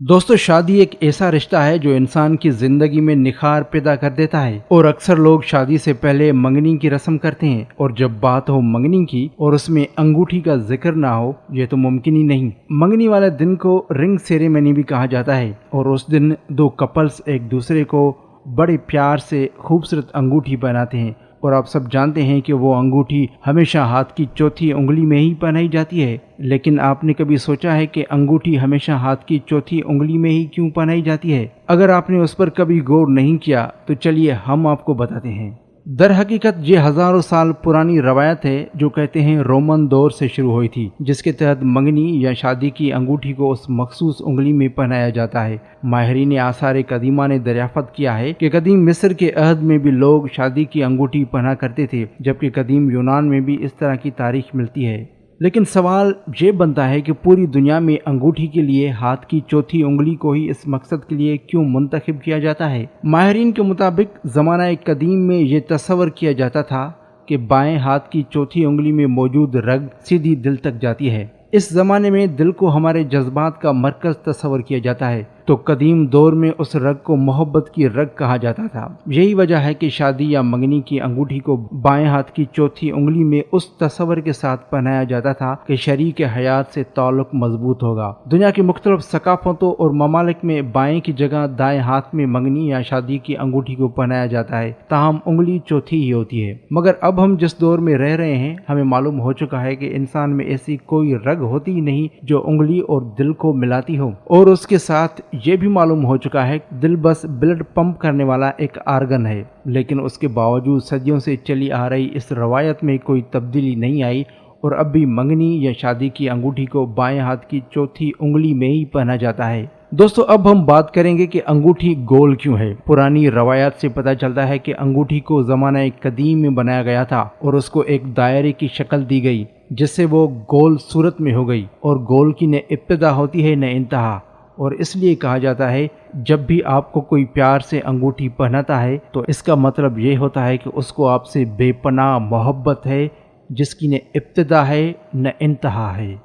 दोस्तों, शादी एक ऐसा रिश्ता है जो इंसान की जिंदगी में निखार पैदा कर देता है। और अक्सर लोग शादी से पहले मंगनी की रस्म करते हैं, और जब बात हो मंगनी की और उसमें अंगूठी का जिक्र ना हो, ये तो मुमकिन ही नहीं। मंगनी वाले दिन को रिंग सेरेमनी भी कहा जाता है, और उस दिन दो कपल्स एक दूसरे को बड़े प्यार से खूबसूरत अंगूठी पहनाते हैं। और आप सब जानते हैं कि वो अंगूठी हमेशा हाथ की चौथी उंगली में ही पहनाई जाती है। लेकिन आपने कभी सोचा है कि अंगूठी हमेशा हाथ की चौथी उंगली में ही क्यों पहनाई जाती है? अगर आपने उस पर कभी गौर नहीं किया तो चलिए हम आपको बताते हैं। दर हकीकत ये हजारों साल पुरानी रवायत है जो कहते हैं रोमन दौर से शुरू हुई थी, जिसके तहत मंगनी या शादी की अंगूठी को उस मखसूस उंगली में पहनाया जाता है। माहिरीन आसार कदीमा ने दरियाफ्त किया है कि कदीम मिस्र के अहद में भी लोग शादी की अंगूठी पहना करते थे, जबकि कदीम यूनान में भी इस तरह की तारीख मिलती है। लेकिन सवाल ये बनता है कि पूरी दुनिया में अंगूठी के लिए हाथ की चौथी उंगली को ही इस मकसद के लिए क्यों मुंतखब किया जाता है? माहिरीन के मुताबिक ज़माना कदीम में ये तस्वर किया जाता था कि बाएं हाथ की चौथी उंगली में मौजूद रग सीधी दिल तक जाती है। इस ज़माने में दिल को हमारे जज्बात का मरकज़ तस्वर किया जाता है, तो कदीम दौर में उस रग को मोहब्बत की रग कहा जाता था। यही वजह है कि शादी या मंगनी की अंगूठी को बाएं हाथ की चौथी उंगली में उस तस्वर के साथ पहनाया जाता था कि शरीक हयात से ताल्लुक मजबूत होगा। दुनिया की मुख्तलिफ सकाफतों और ममालिक में बाएं की जगह दाएं हाथ में मंगनी या शादी की अंगूठी को पहनाया जाता है, ताहम उंगली चौथी ही होती है। मगर अब हम जिस दौर में रह रहे हैं, हमें मालूम हो चुका है कि इंसान में ऐसी कोई रग होती ही नहीं जो उंगली और दिल को मिलाती हो। और उसके साथ ये भी मालूम हो चुका है कि दिल बस ब्लड पंप करने वाला एक आर्गन है। लेकिन उसके बावजूद सदियों से चली आ रही इस रवायत में कोई तब्दीली नहीं आई, और अब भी मंगनी या शादी की अंगूठी को बाएं हाथ की चौथी उंगली में ही पहना जाता है। दोस्तों, अब हम बात करेंगे कि अंगूठी गोल क्यों है। पुरानी रवायत से पता चलता है कि अंगूठी को ज़माना कदीम में बनाया गया था और उसको एक दायरे की शक्ल दी गई, जिससे वो गोल सूरत में हो गई। और गोल की न इब्तिदा होती है न इंतहा। और इसलिए कहा जाता है जब भी आपको कोई प्यार से अंगूठी पहनाता है तो इसका मतलब ये होता है कि उसको आपसे बेपनाह मोहब्बत है, जिसकी न इब्तिदा है न इंतहा है।